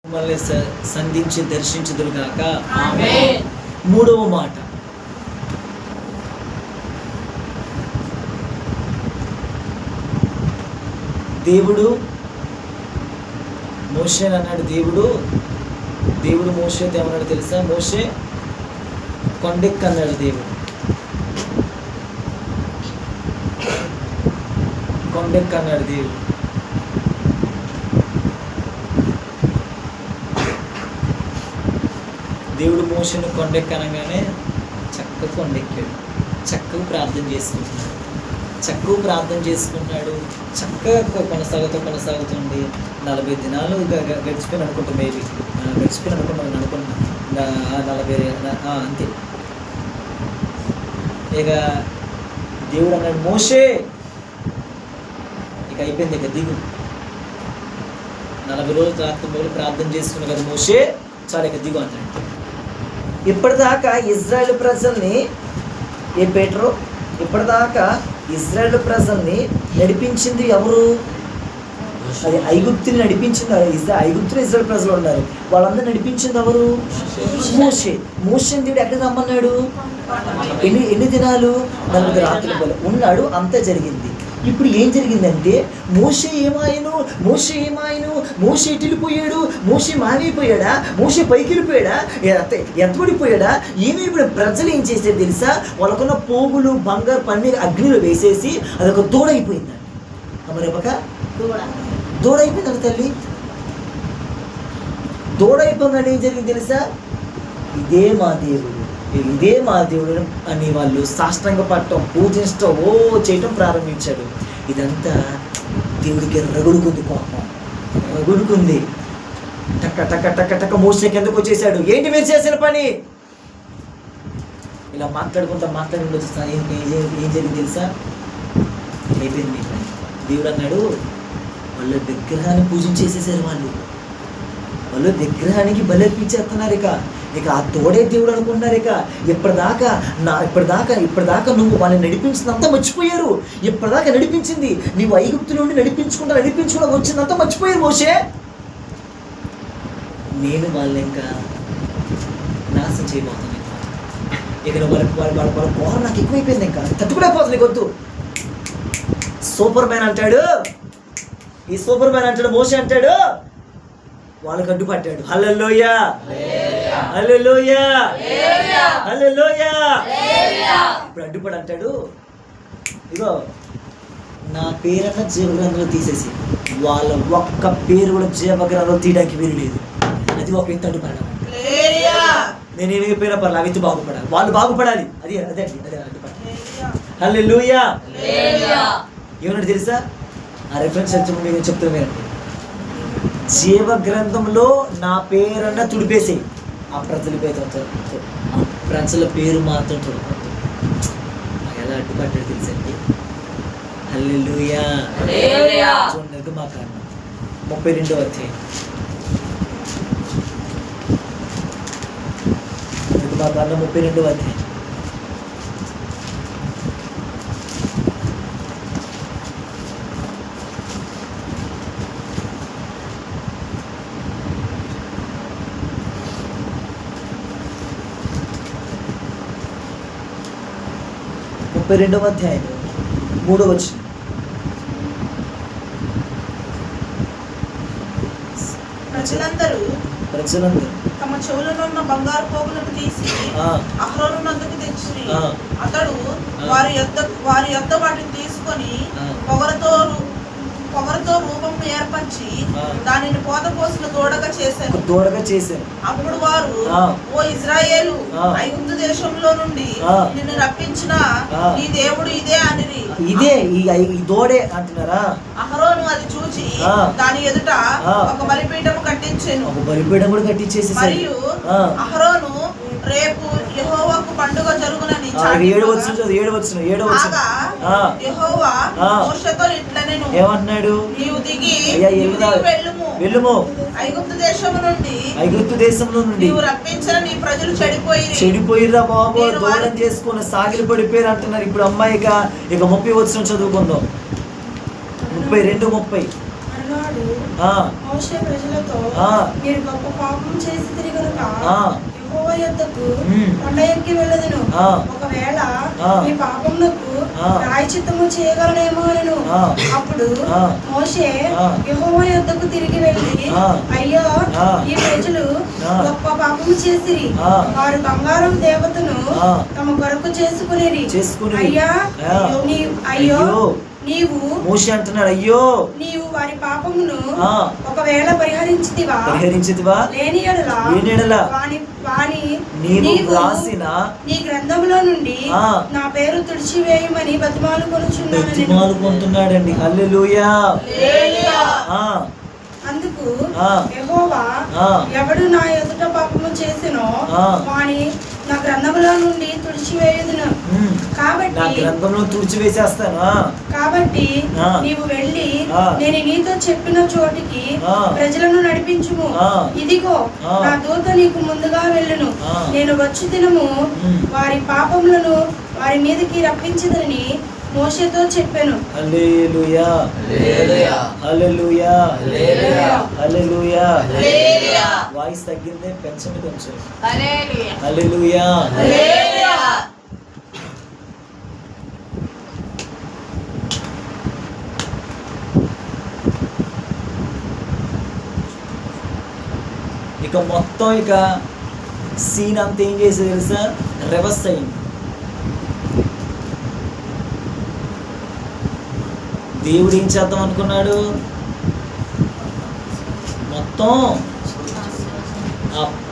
మళ్ళీ సంధించి దర్శించుదురుగాక. ఆమేన్. మూడవ మాట, దేవుడు మోషే అన్నాడు. దేవుడు మోషేతో ఏమన్నాడు తెలుసా? మోషే కొండెక్కి అన్నాడు. కొండెక్కి అన్నాడు దేవుడు మోషేను కొండెక్కనగానే చక్కగా కొండెక్కాడు. చక్కగా ప్రార్థన చేసుకుంటున్నాడు. చక్కగా కొనసాగుతుంది. 40 దినాలు గడిచిపోయిన అనుకుంటా, మేబీ గడిచిపోయిన అనుకుంటున్నా 40 అంతే. ఇక దేవుడు అన్నాడు, మోషే ఇక అయిపోయింది, ఇక దిగు. 40 రోజులు రాత్రి ప్రార్థన చేసుకున్నావు కదా మోషే, చాలా ఇక దిగు అన్నాడు. ఇప్పటిదాకా ఇజ్రాయేల్ ప్రజల్ని ఇజ్రాయేల్ ప్రజల్ని నడిపించింది ఎవరు? అది ఐగుప్తుని నడిపించింది. ఐగుప్తులు ఇజ్రాయేల్ ప్రజలు ఉన్నారు, వాళ్ళందరూ నడిపించింది ఎవరు? మోషే దేవుడు ఎక్కడ రమ్మన్నాడు? ఎన్ని దినాలు? 40 రాత్రులు ఉన్నాడు. అంతా జరిగింది. ఇప్పుడు ఏం జరిగిందంటే మోషే ఏమాయను? మోషే ఎటుపోయాడు? మోషే మావైపోయాడా? మోషే పైకి వెళ్ళిపోయాడా? ఎత్తబడిపోయాడా? ఏమైపోయాడు? ప్రజలు ఏం చేశారు తెలుసా? వాళ్ళకున్న పోగులు, బంగారు పన్నీరు అగ్నిలో వేసేసి అదొక దూడైపోయిందండి. అమ్మరేపక దూడైపోయిందండి తల్లి. దూడైపోయిందని ఏం జరిగింది తెలుసా? ఇదే మా దేవుడు అని వాళ్ళు సాష్టాంగ పట్టడం, పూజించడం, చేయటం ప్రారంభించాడు. ఇదంతా దేవుడికి రగుడుకుంది, కోపం రగుడుకుంది. టక్క మోషే కిందకు వచ్చేసాడు. ఏంటి మీరు చేసిన పని? ఇలా మాట్లాడుకుంటూ వచ్చేస్తాను. ఏం జరిగింది తెలుసా? అయిపోయింది. దేవుడు అన్నాడు, వాళ్ళ విగ్రహాన్ని పూజించేసేసారు. వాళ్ళు విగ్రహానికి బలర్పించేస్తున్నారు. ఇక ఆ తోడే దేవుడు అనుకుంటున్నారు. ఇప్పటిదాకా నువ్వు వాళ్ళని నడిపించినంతా మర్చిపోయారు. ఇప్పటిదాకా నడిపించింది నీవు ఐగుప్తు నుండి నడిపించుకుంటూ వచ్చిందంతా మర్చిపోయారు మోషే. నేను వాళ్ళని ఇంకా నాశనం చేయబోతాను. ఇక వాళ్ళ పోర నాకు ఎక్కువైపోయింది, ఇంకా తట్టుకునేపోతుంది. నీకు వద్దు. సూపర్ మ్యాన్ అంటాడు మోషే అంటాడు, వాళ్ళకి అడ్డుపట్టాడు. హల్లెలూయా. ఇప్పుడు అడ్డుపడి అంటాడు, ఇగో నా పేరన్న జీవగ్రంథంలో తీసేసి వాళ్ళ ఒక్క పేరు కూడా జీవగ్రంథంలో తీయడానికి వీలు లేదు. అది ఒక వ్యక్తి అడ్డుపడడం. నేనేమైపోయినా పర్లేదు, ఆ వ్యక్తి బాగుపడాలి, వాళ్ళు బాగుపడాలి. అదే అడ్డుపడాలి. హల్లెలూయా. ఏమన్నాడు తెలుసా? ఆ రెఫరెన్స్ నేను చెప్తున్నానండి. జీవ గ్రంథంలో నా పేరన్న తుడిపేసి ఆ ప్రజల పేరు మాత్రం తుడపద్దు. ఎలా అడ్డుపడ్డాడు తెలుసండి? హల్లెలూయా. చూడండి మా కారణం 32వ అధ్యాయం. మా కారణం 32వ అధ్యాయం. రెండవ అధ్యాయం 3వ వచనం. ప్రజలందరూ తమ చెవులలో ఉన్న బంగారు పోగులను తీసి అహరోను నొద్దకు తెచ్చి అతడు వారి యొద్ద వాటిని తీసుకొని పొగరతో రూపం ఏర్పరిచి దానిని పోసిన దూడగా చేశారు. అప్పుడు వారు, ఓ ఇజ్రాయేలు, ఐగుప్తు దేశంలో నుండి నిన్ను రప్పించిన నీ దేవుడు ఇదే అనిరి. ఇదే ఈ దూడే అంటున్నారా? అహరోను అది చూచి దాని ఎదుట ఒక బలిపీఠము కట్టించెను. మరియు అహరోను, రేపు యెహోవాకు పండుగ జరుగునని యెహోవా మోషేతో ఇట్లనెను, ఏమన్నాడు? నీవు దిగి వెళ్ళుము. ఐగుప్తు దేశము నుండి నీవు రప్పించిన నీ ప్రజలు చెడిపోయిరా బాబు, దూరం చేసుకుని సాగిలి పడిపోయారు అంటున్నారు. ఇప్పుడు అమ్మాయి ఇక 30 వచనం చదువుకుందాం. 32:30. మోషే ప్రజలతో మీరు గొప్ప పాపం చేసితిరి గనుక యెహోవా యొద్దకు కొండ ఎక్కి వెళ్ళదును. ఒకవేళ మీ పాపమునకు ప్రాయశ్చిత్తము చేయగలనేమో అనెను. అప్పుడు మోషే యెహోవా యొద్దకు తిరిగి వెళ్ళి, అయ్యో, ఈ ప్రజలు గొప్ప పాపము చేసిరి. వారు బంగారం దేవతను తమ కొరకు చేసుకునేరి. అయ్యో నీవు మోషే అంటున్నాడు, అయ్యో నీవు వారి పాపమును ఒకవేళ పరిహరించితివా లేని యెడల వాని నీవు రాసిన నీ గ్రంథంలో నుండి నా పేరు తుడిచివేయమని బతిమాలుకొనుచున్నాడండి. హల్లెలూయా. అందుకు యెహోవా ఎవడు నా ఎదుట పాపము చేసినో వాని నా గ్రంథంలో నుండి తుడిచివేయుదును. కాబట్టి నీవు వెళ్ళి నేను నీతో చెప్పిన చోటికి ప్రజలను నడిపించుము. ఇదిగో నా దూత నీకు ముందుగా వెళ్ళును. నేను వచ్చి దినము వారి పాపములను వారి మీదకి రప్పించదని మోషేతో చెప్పాను. హల్లెలూయా, హల్లెలూయా, హల్లెలూయా. వాయిస్ తగ్గిందే, పెంచండి కొంచెం. హల్లెలూయా. ఇక మొత్తం ఇక సీన్ అంతా ఏం చేసేది తెలుసా? రివర్స్ అయింది. దేవుడు ఏం చేద్దాం అనుకున్నాడు? మొత్తం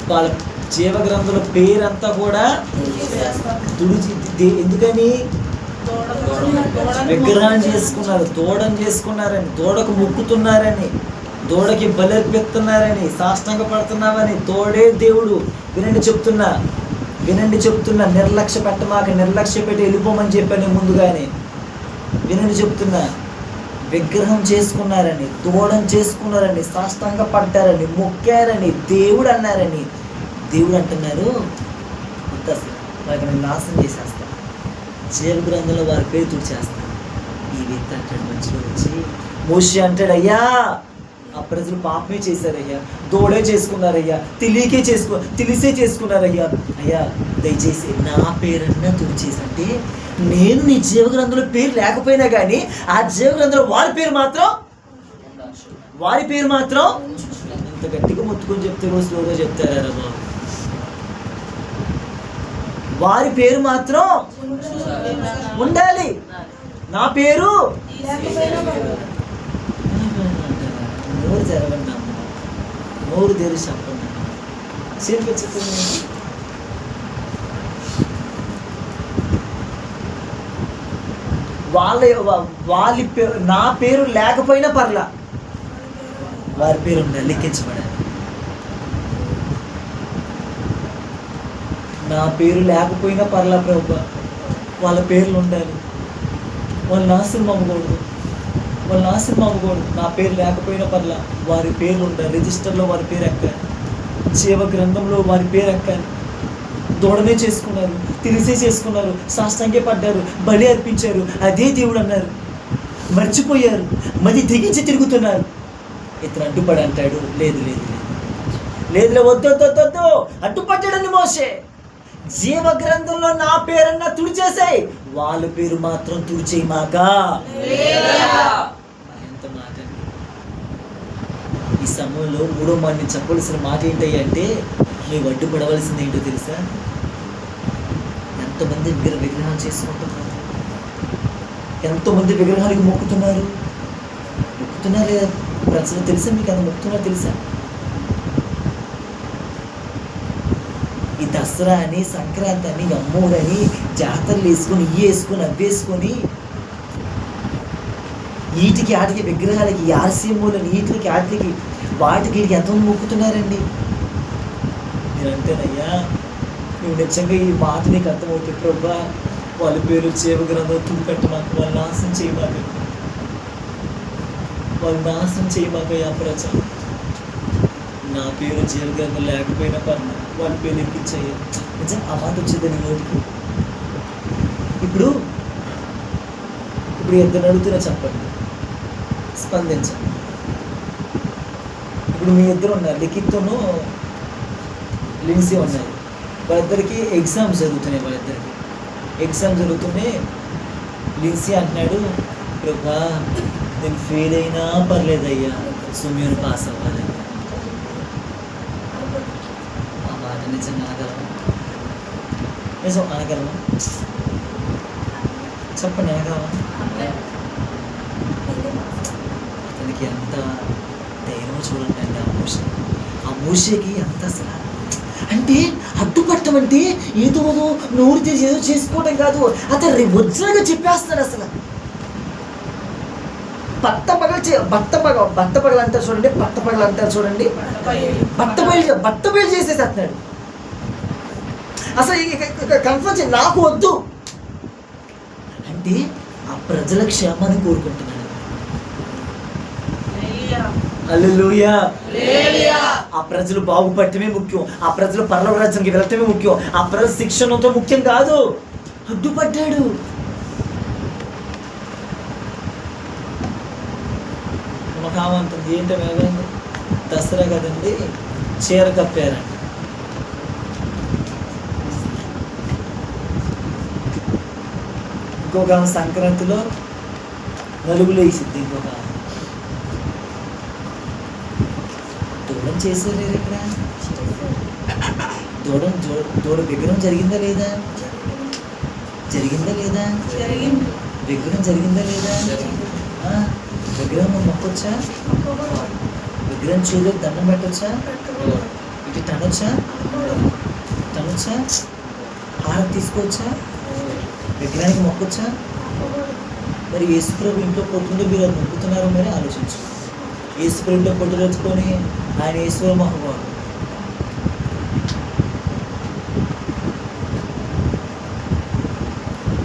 వాళ్ళ జీవ గ్రంథుల పేరంతా కూడా తుడిచి, ఎందుకని? విగ్రహం చేసుకున్నారు, దూడం చేసుకున్నారని, దూడకు మొక్కుతున్నారని, దూడకి బలర్పిస్తున్నారని, సాష్టాంగ పడుతున్నామని. తోడే దేవుడు. వినండి చెప్తున్నా, నిర్లక్ష్య పెట్టమాక, నిర్లక్ష్య పెట్టి వెళ్ళిపోమని చెప్పాను ముందుగానే. వినండి చెప్తున్నా, విగ్రహం చేసుకున్నారని, దూడం చేసుకున్నారని, సాష్టాంగ పడ్డారని, మొక్కారని, దేవుడు అన్నారని. దేవుడు అంటున్నారు, వారికి నేను నాశనం చేసేస్తా, జీవ గ్రంథంలో వారి పేరు తుడిచేస్తా. ఈ వ్యక్తి అంటాడు మధ్యలో వచ్చి, మోషే అంటాడు, అయ్యా ఆ ప్రజలు పాపమే చేశారయ్యా, దూడే చేసుకున్నారయ్యా, తెలిసే చేసుకున్నారయ్యా. అయ్యా దయచేసి నా పేరన్నా తుడిచేసంటే నేను నీ జీవ గ్రంథంలో పేరు లేకపోయినా కానీ ఆ జీవ గ్రంథంలో వారి పేరు మాత్రం ఇంత గట్టిగా మొత్తుకొని చెప్తే రోజు స్లోగా చెప్తారా బాబు? వారి పేరు మాత్రం ఉండాలి, నా పేరు. నోరు తెరవండి అమ్మ, నోరు తెరిచి చెప్పండి. చేపించుతుంది. వాళ్ళ పేరు, నా పేరు లేకపోయినా పర్లా, వారి పేరు ఉండాలి, లెక్కించబడాలి. నా పేరు లేకపోయినా పర్లా ప్రభువా, వాళ్ళ పేర్లు ఉండాలి. వాళ్ళు నాశనం అవ్వకూడదు. నా పేరు లేకపోయినా పర్లా, వారి పేర్లు ఉండాలి. రిజిస్టర్లో వారి పేరు ఎక్కాలి, జీవ గ్రంథంలో వారి పేరు ఎక్కాలి. దూడనే చేసుకున్నారు, తెలిసే చేసుకున్నారు, సాష్టాంగే పడ్డారు, బలి అర్పించారు. అదే దేవుడు అన్నారు. మర్చిపోయారు, మది తెగించి తిరుగుతున్నారు. ఇతను అడ్డుపడి అంటాడు, లేదు వద్దు అడ్డుపడ్డాడని మోషే. జీవ గ్రంథంలో నా పేరన్నా తుడిచేసాయి, వాళ్ళ పేరు మాత్రం తుడిచేయి మాకా. ఎంత మాట! ఈ సమయంలో మూడో మాట చెప్పవలసిన మాట ఏంటి అంటే, నువ్వు అడ్డుపడవలసింది ఏంటో తెలుసా? ఎంతమంది విగ్రహాలు చేసుకుంటున్నారు, ఎంతోమంది విగ్రహాలకు మొక్కుతున్నారు లేదా ప్రజలు తెలుసా? మీకు అది మొక్కుతున్నారు తెలుసా? ఈ దసరా అని, సంక్రాంతి అని, అమ్మోడని జాతరలు వేసుకొని, అవి వేసుకొని వీటికి ఆటికి విగ్రహాలకి, ఆర్సీమూలని, వీటికి వాటికి ఎంతమంది మొక్కుతున్నారండి. మీరంటేనయ్యా, నువ్వు నిజంగా ఈ మాట నీకు అర్థమవుతుంది ప్రభా, వాళ్ళ పేరు జీవ గ్రంథం తుడిపెట్టు మాకు, వాళ్ళు నాశనం చేయమాకయ్యా ప్రజలు. నా పేరు జీవ గ్రంథం లేకపోయినా పర్లేదు, వాళ్ళ పేరు ఎక్కించాయి. నిజంగా ఆ మాట వచ్చేదని నోటికి. ఇప్పుడు ఇద్దరు అడుగుతున్నా, చెప్పండి, స్పందించండి. ఇప్పుడు మీ ఇద్దరు ఉన్నారు, లిఖిత్తును లిన్సీ ఉన్నాయి. వాళ్ళిద్దరికి ఎగ్జామ్స్ జరుగుతున్నాయి. వాళ్ళిద్దరికి ఎగ్జామ్ జరుగుతున్నాయి. లిన్సీ అంటున్నాడు, ప్రభా నేను ఫెయిల్ అయినా పర్లేదయ్యా, సుమ్యూను పాస్ అవ్వాలి. ఆ మాట నిజంగా అనగలమా? నిజం అనగలమా? చెప్పండి, అనగలమా? అతనికి ఎంత ధైర్యం చూడండి అండి. ఆ మోషేకి ఎంత అసలు అంటే అడ్డుపట్టం అంటే ఏదో నోరు తెరిచి ఏదో చేసుకోవడం కాదు, అతను ఒరిజినల్గా చెప్పేస్తాడు. అసలు బట్ట పగలు అంటారు చూడండి, బట్ట పగలు అంటారు చూడండి, బట్ట బయలు చేసేసేస్తున్నాడు. అసలు కన్ఫర్మ్ చేయి, నాకు వద్దు అంటే ఆ ప్రజల క్షేమాన్ని కోరుకుంటున్నాడు. హల్లెలూయా. ఆ ప్రజలు బాగుపడటమే ముఖ్యం, ఆ ప్రజలు పరలోక రాజ్యానికి వెళ్ళటమే ముఖ్యం, ఆ ప్రజల శిక్షణతో ముఖ్యం కాదు. అడ్డుపడ్డాడు. కావంటుంది ఏంటో వేగండి, దసరా కదండి, చీర కప్పారండి. ఇంకొక సంక్రాంతిలో నలుగులు వేసిద్ది. ఇంకొక దూడం చేసేది ఇక్కడ. దూడ విగ్రహం జరిగిందా లేదా? విగ్రహం జరిగిందా లేదా? విగ్రహం మొక్కొచ్చా? విగ్రహం చూడలేదు దండం పెట్టొచ్చా? ఇటు తనొచ్చా? హారతి తీసుకోవచ్చా? విగ్రహానికి మొక్కొచ్చా? మరి యేసుప్రభు ఇంట్లో పొట్టులో మీరు అది మొక్కుతున్నారో మరి ఆలోచించు. యేసుప్రభు ఇంట్లో పొట్టు తెచ్చుకొని ఆయన యేసుప్రభు మొక్కవాడు.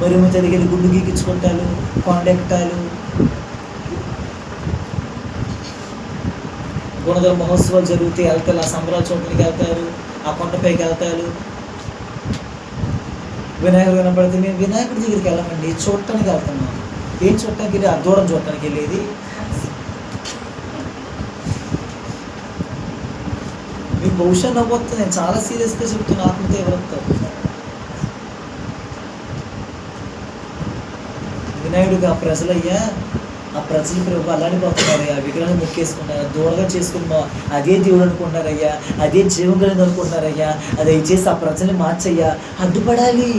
మరి జరిగేది గుండు గీకించుకుంటారు, కొండెక్కటాలు, గుణదల మహోత్సవాలు జరుగుతాయి, వెళ్తారు, ఆ సంబరాల చోట్లకి వెళ్తారు, ఆ కొండపైకి వెళ్తారు. వినాయకుడు కనపడితే మేము వినాయకుడి దగ్గరికి వెళ్ళమండి, చూడటానికి వెళ్తున్నాం. ఏం చూడటానికి వెళ్ళి? ఆ దూరం చూడటానికి వెళ్ళేది. మీకు బహుశా నవ్వుతుంది, నేను చాలా సీరియస్గా చెప్తున్నా. ఆత్మతీవ్రతతో వినాయకుడికి ఆ ప్రజలయ్యా, ఆ ప్రజలు ప్రభు అల్లాడిపోతున్నారయ్యా, విగ్రహం మొక్కేసుకున్నారు, దూరంగా చేసుకున్నా అదే దేవుడు అనుకుంటున్నారయ్యా, అదే జీవం కలిగింది అనుకుంటున్నారయ్యా. అది చేసి ఆ ప్రజల్ని మార్చయ్యా, అడ్డుపడాలి.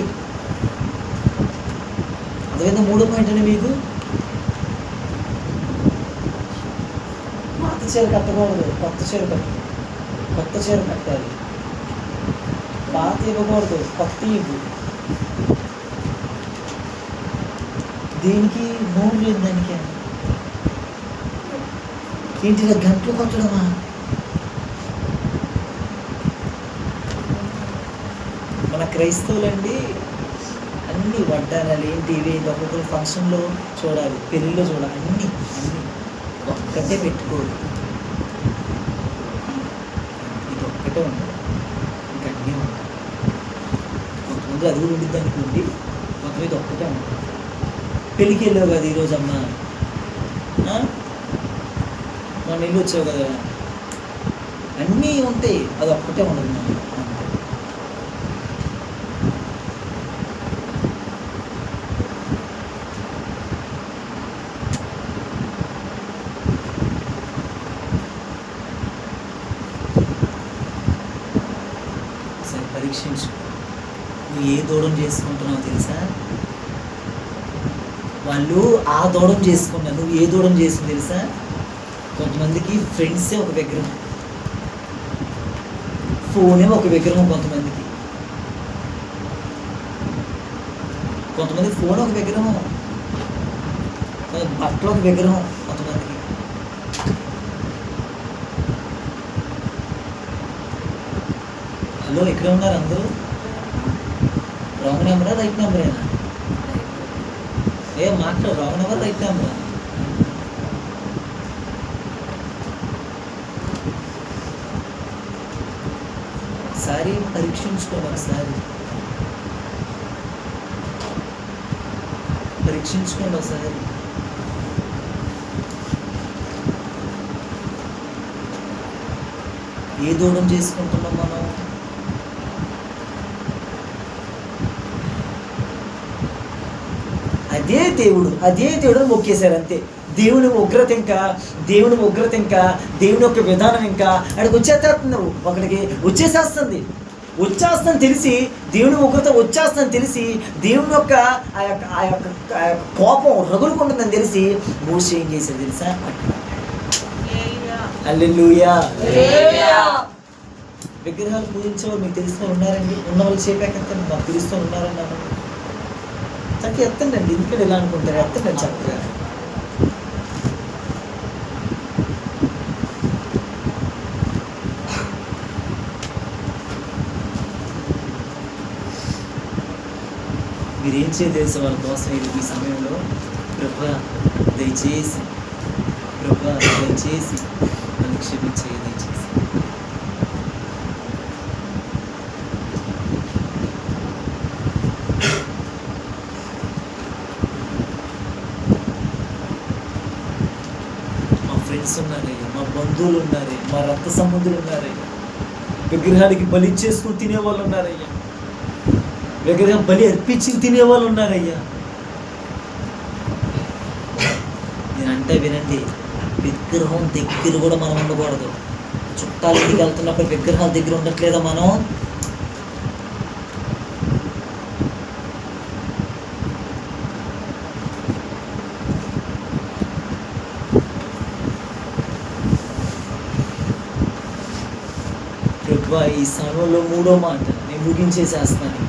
అదేవిధంగా 3వ పాయింట్ అండి, మీకు పాత చీర కట్టకూడదు, కొత్త చీర కట్టాలి. పాత ఇవ్వకూడదు, కొత్త ఇవ్వు. దేనికి నోరు లేదు దానికి. ఏంటి గంటలు కొట్టడమా? మన క్రైస్తవులండి అన్ని వడ్డానాలు ఏంటి ఇవి ఒక్కొక్కరు ఫంక్షన్లో చూడాలి, పెళ్ళిలో చూడాలి, అన్నీ ఒక్కటే పెట్టుకోరు. ఇది ఒక్కటే ఉండదు, ఇంకా అన్నీ ఉంటాయి. కొంతమంది అది కూడా ఉండిద్ది అనుకోండి, కొంతమంది ఒక్కటే ఉంటుంది. పెళ్ళికి వెళ్ళావు కదా ఈరోజు అమ్మ, మన ఇల్లు వచ్చావు కదా, అన్నీ ఉంటాయి, అది ఒక్కటే ఉండదు. సరే పరీక్షించు, నువ్వు ఏ దూడం చేసుకుంటున్నావు తెలుసా? వాళ్ళు ఆ దూడం చేసుకున్నారు, నువ్వు ఏ దూడం చేసుకుని తెలుసా? కొంతమందికి ఫ్రెండ్సే ఒక విగ్రహం, ఫోనే ఒక విగ్రహం. కొంతమంది ఫోన్ ఒక విగ్రహం, బట్టలు ఒక విగ్రహం. కొంతమందికి హలో ఎక్కడ ఉన్నారు అందరూ? రాంగ్ నెంబరా రైట్ నెంబరేనా? మాట్లాడు, రాంగ్ నెంబర్ రైట్ నెంబరా? ఒకసారి పరీక్షించుకోండి, ఒకసారి. ఏ దూడం చేసుకుంటున్నాం మనం? అదే దేవుడు మొక్కేశారు అంతే. దేవుని ఉగ్రత ఇంకా దేవుని యొక్క విధానం ఇంకా అక్కడికి వచ్చేస్తుంది. ఒకడికి వచ్చేస్తుంది తెలిసి, దేవుని ఉగ్రత వచ్చేస్తుందని తెలిసి, దేవుని యొక్క ఆ యొక్క కోపం రగులుకుంటుందని తెలిసి మోషే ఏం చేశాడు తెలుసా? హల్లెలూయా. విగ్రహాలు పూజించేవారు మీకు తెలిసిన ఉన్నారండి? ఉన్న వాళ్ళు చేపెక్కండి, మాకు తెలుస్తూ ఉన్నారండి అన్న చక్కగా ఎత్తండి అండి. ఎందుకంటే ఇలా అనుకుంటారు, ఎత్తండి చక్కగా. మీరేం చేయదేసి వాళ్ళ కోసం ఈ సమయంలో ప్రభా దయచేసి నన్ను క్షమించే, దయచేసి మా ఫ్రెండ్స్ ఉన్నారయ్యా, మా బంధువులు ఉన్నారయ్యా, మా రక్త సంబంధులు ఉన్నారయ్యా, విగ్రహానికి బలి చేసుకుని తినేవాళ్ళు ఉన్నారయ్యా, విగ్రహం బలి అర్పించి తినేవాళ్ళు ఉన్నారయ్యా. నేనంటే వినండి, విగ్రహం దగ్గర కూడా మనం ఉండకూడదు. చుట్టాల ఇంటికి వెళ్తున్నప్పుడు విగ్రహాల దగ్గర ఉండట్లేదా మనం? ఈ సమయంలో 3వ మాట నేను ముగించేసేస్తాను.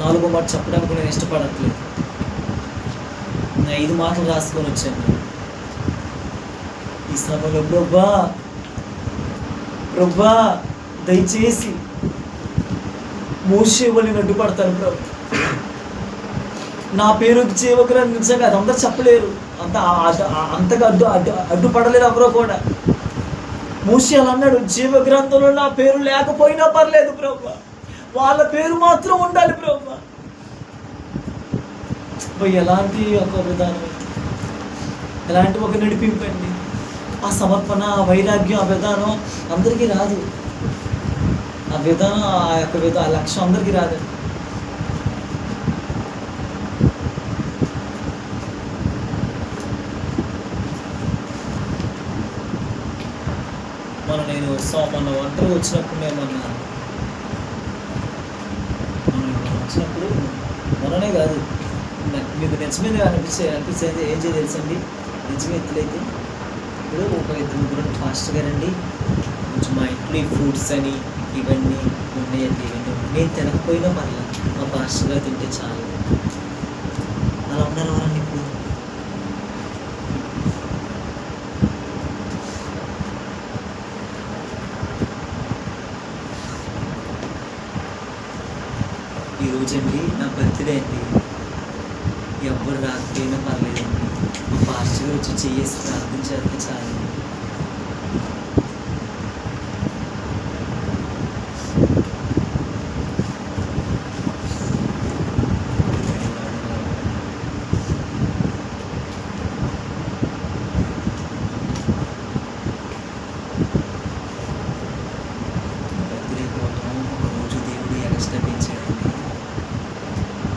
4వ మాట చెప్పడానికి నేను ఇష్టపడట్లేదు. 5 మాటలు రాసుకొని వచ్చాను. ఈ సమయంలో ప్రభా దయచేసి మోషే వాళ్ళని అడ్డుపడతాను ప్రభు. నా పేరు జీవగ్రంథం నిజంగా అది అందరూ చెప్పలేరు, అంతగా అడ్డుపడలేరు ఎవరో కూడా. మోషే అలా అన్నాడు, జీవగ్రంథంలో నా పేరు లేకపోయినా పర్లేదు ప్రభు, వాళ్ళ పేరు మాత్రం ఉండాలి ప్రభు. ఎలాంటి ఒక విధానం, ఎలాంటి ఒక నడిపింపండి. ఆ సమర్పణ, ఆ వైరాగ్యం, ఆ విధానం అందరికీ రాదు. ఆ విధానం, ఆ లక్ష్యం అందరికీ రాదు. నేను మొన్న ఒంటరి వచ్చినప్పుడు మొన్ననే కాదు, మీకు నిజమే అనిపించేది ఏం చేయాలి తెలుసండి? నిజమే ఎత్తులైతే ఇప్పుడు ఒక 2-3 ఫాస్ట్గా రండి, కొంచెం మా ఇంట్లో ఈ ఫ్రూట్స్ అని ఇవన్నీ ఉన్నాయండి, నేను తినకపోయినా పర్లేదు, మా ఫాస్ట్గా తింటే చాలు. అలా ఉన్నారు ఎవరండి ఇప్పుడు? ఈరోజండి నా బర్త్డే అండి, ఎవరు రాకపోయినా పర్లేదండి, మా పాస్టర్ వచ్చి చేసి ప్రార్థన చేస్తే చాలు. బర్త్డే కోసం ఒకరోజు దేవుడు ఎక్స్ట్రా పెంచాడండి.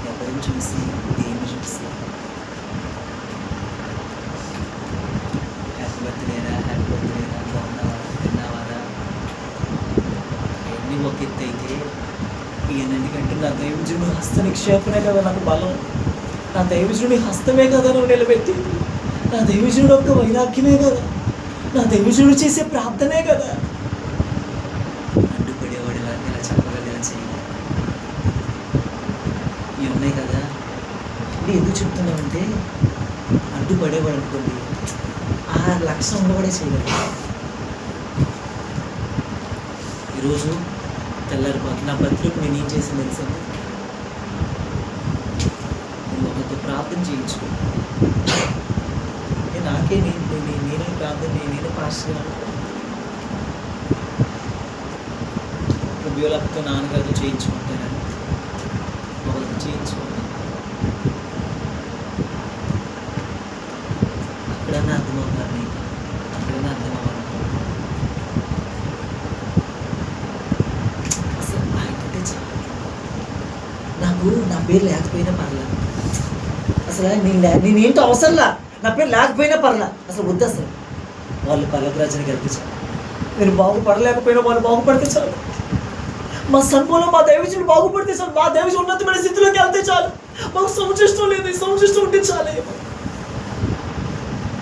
ఎవరిని చూసి, దేన్ని చూసి హ్యాపీ బర్త్డేరా బాగున్నావా, తిన్నావారా, అవన్నీ ఒక ఎత్తు అయితే, ఎందుకంటే నా దైవజనుడి హస్త నిక్షేపనే కదా నాకు బలం, నా దైవజనుడి హస్తమే కదా నువ్వు నిలబెట్టింది, నా దైవజనుడు యొక్క వైరాగ్యమే కదా, నా దైవజనుడు చేసే ప్రార్థనే కదా. అడ్డుపడేవాడు ఇలా చెప్పగలిగిన చేయాలి. ఇవి ఉన్నాయి కదా. అంటే ఎందుకు చెప్తున్నామంటే, అడ్డుపడేవాడు అనుకోండి, ఆ లక్ష్యం ఉండబడే చేయగలరు. ఈరోజు తెల్లారిపోతుంది. నా బర్త్డేకి నేను ఏం చేసాను తెలుసండి? నేను ఒకరితో ప్రార్థన చేయించుకో, నేనే ప్రార్థన, నేనే పాస్టర్ బియోలతో నాన్నగారితో చేయించుకుంటానని ఒకరితో చేయించుకుంటాను. అక్కడన్నా అర్థమవుతారు నీకు, అక్కడన్నా అర్థమవ్వాలి. నీకు నా పేరు లేకపోయినా పర్లా, అసలు నేనేంటో అవసరంలా, నా పేరు లేకపోయినా పర్లా, అసలు వద్దు, అసలు వాళ్ళు పర్లోక రాజ్యానికి వెళ్తే చాలు, నేను బాగుపడలేకపోయినా వాళ్ళు బాగుపడితే చాలు, మా సంఘంలో మా దైవజనుడు బాగుపడితే చాలు, మా దైవజనుడు ఉన్నతమైన స్థితిలోకి వెళ్తే చాలు, మాకు సముచిష్టం లేదు, ఈ సముచిష్టం ఉంటే చాలు.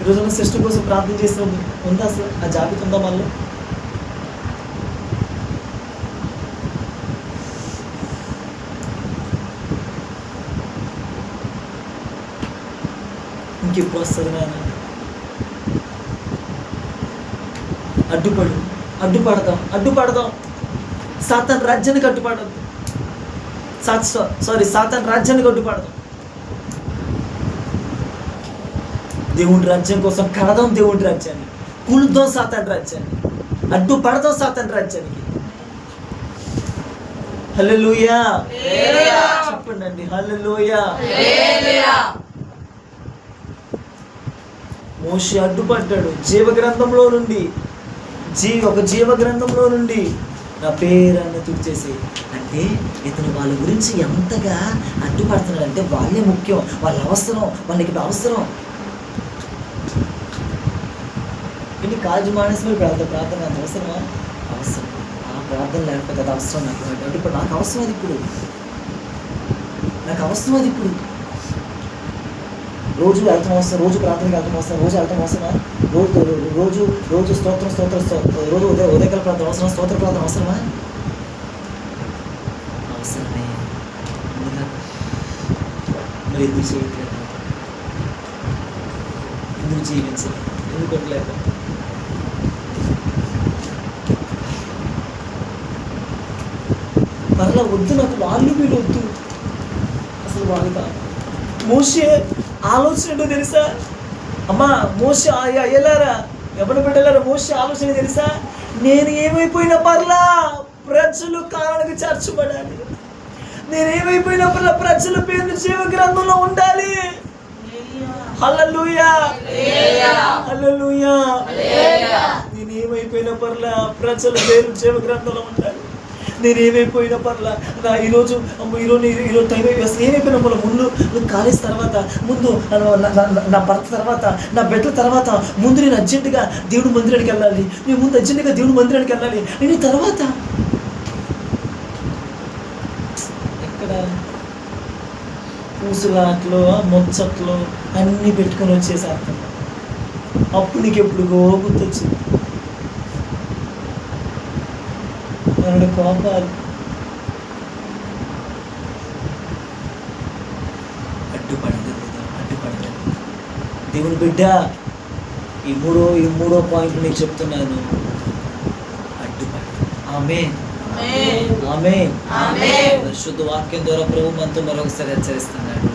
ఈరోజు సిస్టర్ కోసం ప్రార్థన చేసిన ఉందా అసలు? ఆ జాబితా ఉందా మళ్ళీ? ఇంకెప్పుడు వస్తుంది నాయన? అడ్డుపడదాం. సాతాను రాజ్యానికి అడ్డుపడద్దు. సాతాను రాజ్యానికి అడ్డుపడదాం. దేవుడి రాజ్యం కోసం కడదాం, దేవుడి రాజ్యాన్ని కూలుద్దాం, సాతాను రాజ్యాన్ని అడ్డుపడదాం, సాతాను రాజ్యానికి. హల్లెలూయా చెప్పండి, హల్లెలూయా. మోషే అడ్డుపడ్డాడు. జీవగ్రంథంలో నుండి ఒక జీవగ్రంథంలో నుండి నా పేరన్న తుడిచేసి, అంటే ఇతను వాళ్ళ గురించి ఎంతగా అడ్డుపడుతున్నాడు అంటే వాళ్ళే ముఖ్యం, వాళ్ళ అవసరం, వాళ్ళకి అవసరం. ఇన్ని కాజు మానేసి ప్రార్థన అంత అవసరమా? అవసరం. ఆ ప్రార్థన లేకపోతే అది అవసరం నాకు. అంటే ఇప్పుడు నాకు అవసరం అది, ఇప్పుడు రోజు వెళ్తాం అవసరం, రోజు ప్రార్థనకి వెళ్తాం అవసరం, రోజు వెళ్తాం అవసరమా? రోజు స్తోత్రం రోజు ఉదయకాల ప్రార్థన అవసరం, స్తోత్ర ప్రార్థన అవసరమా? అవసరమే. మరి ఎందుకు చేయట్లేదు? ఎందుకు జీవించాలి? ఎందుకు కొట్టలేదు? మరలా వద్దు, నాకు వాళ్ళు వీళ్ళు వద్దు, అసలు వాళ్ళు కాదు. మోషే ఆలోచన ఏంటో తెలుసా అమ్మా? మోషే అయ్యలారా, ఎవరు పెట్టారా? మోషే ఆలోచన తెలుసా? నేను ఏమైపోయినా పర్లా ప్రజలు కారణానికి చేర్చబడాలి, నేనేమైపోయినా పర్లా ప్రజల పేరు జీవ గ్రంథంలో ఉండాలి. హల్లెలూయా, హల్లెలూయా. నేనేమైపోయినా పర్లా ప్రజల పేరు జీవ గ్రంథంలో ఉండాలి. నేనేమైపోయినా పర్లా ఈరోజు టైం అసలు ఏమైపోయినా పర్లా, ముందు కాలేజ్ తర్వాత, ముందు నా భర్త తర్వాత, నా బిడ్డల తర్వాత, ముందు నేను అర్జెంటుగా దేవుడి మందిరానికి వెళ్ళాలి, నేను ముందు అర్జెంటుగా దేవుడి మందిరానికి వెళ్ళాలి. నేను తర్వాత ఎక్కడ పూసులాట్లు ముచ్చట్లు అన్నీ పెట్టుకొని వచ్చేసాను. అప్పుడు నీకు ఎప్పుడుగో గుర్తొచ్చింది మనడు కోపాలు. అడ్డుపడదు దేవుని బిడ్డ. ఈ మూడో పాయింట్ నీకు చెప్తున్నాను, అడ్డుపడదు. ఆమేన్, ఆమేన్. పరిశుద్ధ వాక్యం ద్వారా ప్రభు మనతో మరొకసారి హెచ్చరిస్తున్నాడు,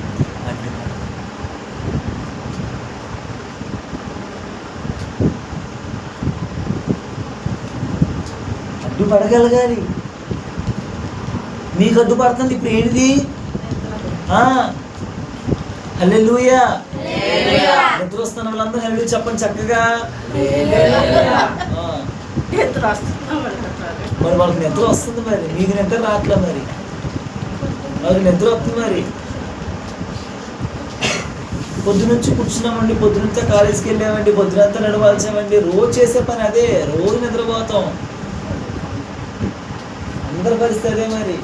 అడ్డుపడగలగాలి. మీకు అడ్డుపడుతుంది ఇప్పుడు ఏంటిది? హల్లెలూయా. నిద్ర వస్తున్న వాళ్ళందరూ హల్లెలూయా చెప్పండి చక్కగా. మరి వాళ్ళకి నిద్ర వస్తుంది, మరి మీకు నిద్ర రావట్లే, మరి వాళ్ళకి నిద్ర వస్తుంది. మరి పొద్దునుంచి కూర్చున్నామండి, పొద్దునంతా కాలేజీకి వెళ్ళామండి, పొద్దునంతా నడవాల్సామండి, రోజు చేసే పని అదే, రోజు నిద్రపోతాం. అందరి పరిస్థితి అదే మరి.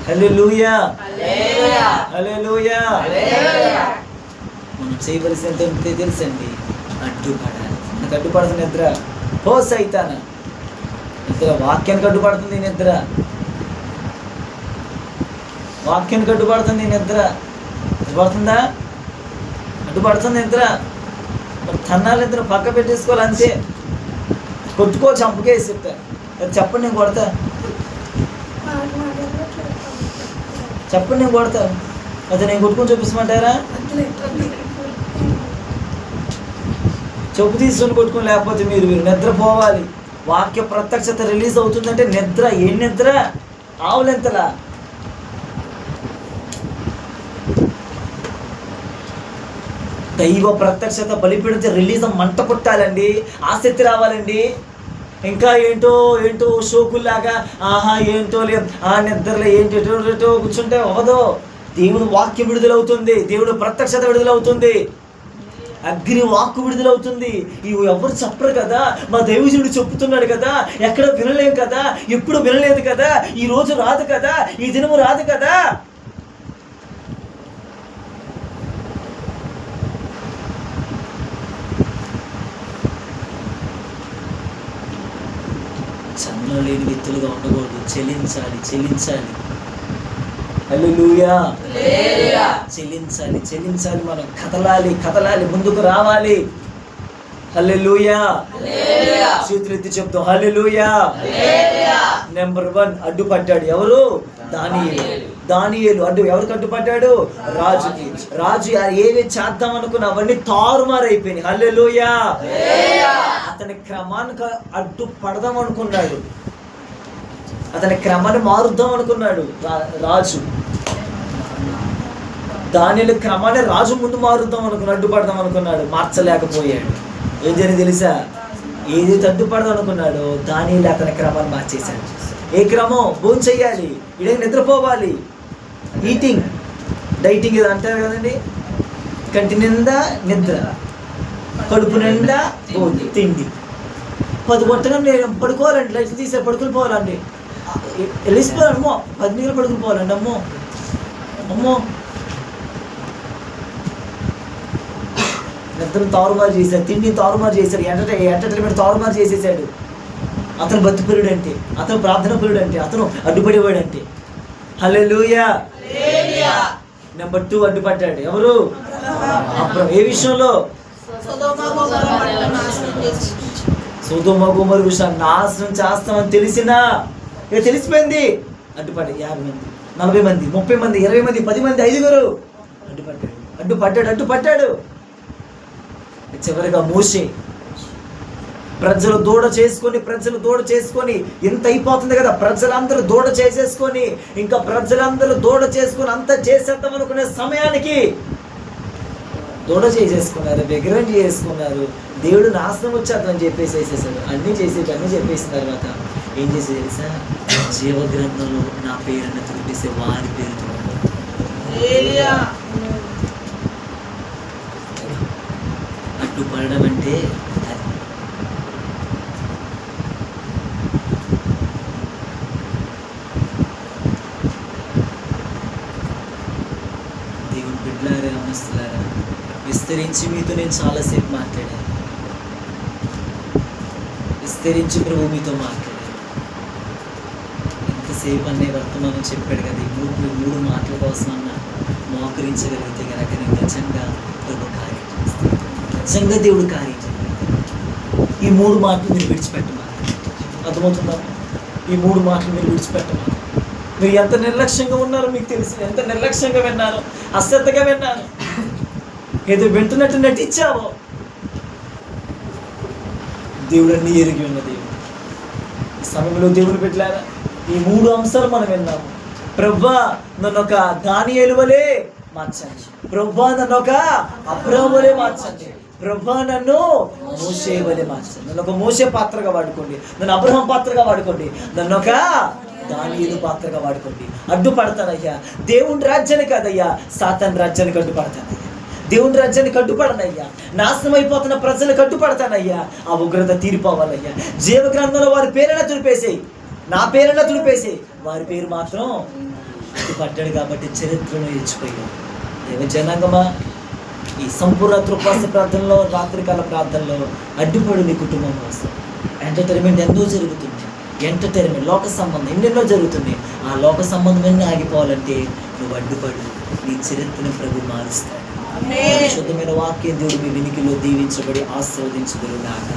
హల్లెలూయా, హల్లెలూయా. మనం చేయవలసినంత తెలుసండి, అడ్డుపడాలి. నాకు అడ్డుపడుతుంది నిద్ర, ఓ సైతానా నిద్ర. వాక్యానికి అడ్డుపడుతుంది నిద్ర, వాక్యానికి అడ్డుపడుతుంది నిద్ర. అడ్డుపడుతుందా? అడ్డుపడుతుంది నిద్ర. మరి తన్నాలి నిద్ర, పక్క పెట్టేసుకోవాలి అంతే. కొట్టుకో, చంపకేసి చెప్తా. చెప్పండి నేను కొడతా, చెప్పండి నేను కొడతా. అయితే నేను కొట్టుకొని చూపిస్తామంటారా? చెప్పు తీసుకొని కొట్టుకొని, లేకపోతే మీరు నిద్రపోవాలి. వాక్య ప్రత్యక్షత రిలీజ్ అవుతుందంటే నిద్ర. ఏం నిద్ర? ఆవులెంతలా. దైవ ప్రత్యక్షత బలిపీడితే రిలీజ్ మంట కొట్టాలండి, ఆసక్తి రావాలండి. ఇంకా ఏంటో ఏంటో షోకుల్లాగా ఆహా ఏంటో లే ఆ నిద్రలో ఏంటో కూర్చుంటే అవదో. దేవుని వాక్యం విడుదలవుతుంది, దేవుడు ప్రత్యక్షత విడుదలవుతుంది, అగ్ని వాక్కు విడుదలవుతుంది. ఇవి ఎవరు చెప్పరు కదా, మా దైవజనుడు చెప్తున్నాడు కదా, ఎక్కడ వినలేం కదా, ఎప్పుడు వినలేదు కదా, ఈ రోజు రాదు కదా, ఈ దినము రాదు కదా. చలనం లేని వ్యక్తులుగా ఉండకూడదు. చెల్లించాలి, చెల్లించాలి. హల్లెలూయా. చెల్లించాలి, చెల్లించాలి. మనం కదలాలి, కదలాలి, ముందుకు రావాలి. హల్లెలూయా. చేతులు ఎత్తి చెప్తాం హల్లెలూయా. నెంబర్ 1 అడ్డుపడ్డాడు ఎవరు? దానియేలు అడ్డు. ఎవరికి అడ్డుపడ్డాడు? రాజుకి. రాజు ఏవి చేద్దాం అనుకున్నా అవన్నీ తారుమారైపోయినాయి. హల్లెలూయా. అతని క్రమానికి అడ్డు పడదాం అనుకున్నాడు, అతని క్రమాన్ని మారుద్దాం అనుకున్నాడు రాజు. దానియేలు క్రమాన్ని రాజు ముందు మారుద్దాం అనుకున్నాడు, అడ్డుపడదాం అనుకున్నాడు, మార్చలేకపోయాడు. ఏం జరిగింది తెలుసా? ఏదైతే అడ్డుపడదాం అనుకున్నాడో దానియేలు అతని క్రమాన్ని మార్చేశాడు. ఏ క్రమం? భోజనం చెయ్యాలి, ఇడే నిద్రపోవాలి, ఈటింగ్ డైటింగ్ ఏదో అంటారు కదండి. కంటి నిండా నిద్ర, కడుపు నిండా భోజనం, తిండి. 10 గంటలు నేను పడుకోవాలండి, లైట్ తీసే పడుకుని పోవాలండి, వెళ్ళిపోవాలి. అమ్మో 10 నిమిషాలు పడుకుని పోవాలండి. అమ్మో అమ్మో నిద్రను తారుమారు చేశాడు, తిండిని తారుమారు చేశాడు, ఎంటర్టైన్మెంట్ తారుమారు చేసేసాడు. అతను భక్తిపరుడు అంటే, అతను ప్రార్థన పరుడు అంటే, అతను అడ్డుపడేవాడు అంటే. హల్లెలూయా. నెంబర్ 2 అడ్డుపడ్డాడు ఎవరు? అబ్రహాము. ఏ విషయంలో? సొదొమ గొమొర విషయాన్ని నాశనం చేస్తామని తెలిసినా తెలిసిపోయింది. అడ్డుపడ్డాడు. 50 మంది, 40 మంది, 30 మంది, 20 మంది, 10 మంది, 5 అడ్డుపడ్డాడు. చివరిగా మోషే ప్రజలు దూడ చేసుకొని ఇంత అయిపోతుంది కదా, ప్రజలందరూ దూడ చేసేసుకొని ఇంకా ప్రజలందరూ దూడ చేసుకొని అంత చేసేద్దాం అనుకునే సమయానికి దూడ చేసేసుకున్నారు, విగ్రహం చేసుకున్నారు. దేవుడు నాశనం వచ్చేద్దని చెప్పేసి వేసేసాడు. అన్నీ చెప్పేసిన తర్వాత ఏం చేసేది తెలుసా? జీవగ్రంథంలో నా పేరుని తుడిపేసే వారి పేరుతో అడ్డుపడడం అంటే దేవుని బిడ్డలారా, గమనిస్తున్నారా? విస్తరించి మీతో నేను చాలాసేపు మాట్లాడాను, విస్తరించి ప్రభు మీతో మాట్లాడాను. ఎంతసేపు అనే వర్తమానం చెప్పాడు కదా, ఈ మూడు మాటల కోసం అన్నా మోకరించగలిగితే కనుక నేను నిజంగా ప్రభు కార్యం చేస్తాను, నిజంగా దేవుడు కార్యం చేయాలి. ఈ 3 మాటలు మీరు విడిచిపెట్టమా? అర్థమవుతుందా? ఈ 3 మాటలు మీరు విడిచిపెట్టమా? మీరు ఎంత నిర్లక్ష్యంగా ఉన్నారో మీకు తెలుసు. ఎంత నిర్లక్ష్యంగా విన్నారో, అశ్రద్ధగా విన్నారో, ఏదో వింటున్నట్టు నటించావో. దేవుడు అన్నీ ఎరిగి ఉన్న దేవుడు. ఈ సమయంలో దేవుడు పెట్టారా? ఈ 3 అంశాలు మనం విన్నాము. ప్రభువా నన్ను ఒక దానియేలు వలె మార్చండి, ప్రభువా నన్ను ఒక అబ్రహాము వలె మార్చండి, ప్రభువా నన్ను మోషే వలె మార్చండి. నన్ను ఒక మోషే పాత్రగా వాడుకోండి, నన్ను అబ్రహాం పాత్రగా వాడుకోండి, నన్ను ఒక దానియేలు పాత్రగా వాడుకోండి. అడ్డుపడతానయ్యా, దేవుని రాజ్యాన్ని కాదయ్యా, సాతాను రాజ్యానికి అడ్డుపడతానయ్యా. దేవుని రాజ్యానికి అడ్డుపడనయ్యా, నాశనం అయిపోతున్న ప్రజలకు అడ్డుపడతానయ్యా. ఆ ఉగ్రత తీరిపోవాలయ్యా. జీవగ్రంథంలో వారి పేరైనా తుడిపేసేయి, నా పేరైనా తుడిపేసేయి, వారి పేరు మాత్రం అడ్డుపడ్డాడు కాబట్టి చరిత్రను ఇచ్చిపోయాడు. దేవ జనాంగమా, ఈ సంపూర్ణ ఉపవాస ప్రార్థనలో, రాత్రికాల ప్రార్థనలో అడ్డుపడు నీ కుటుంబం కోసం. ఎంటర్టైన్మెంట్ ఎంతో జరుగుతుంది, ఎంటర్టైన్మెంట్ లోక సంబంధం ఎన్నెన్నో జరుగుతుంది. ఆ లోక సంబంధం ఎన్ని ఆగిపోవాలంటే నువ్వు అడ్డుపడు, నీ చరిత్రను ప్రభు మారుస్తాడు. శుద్ధమైన వాక్యం దేవుడు మీ వినికిలో దీవించబడి ఆశీర్వదించబడుగాక.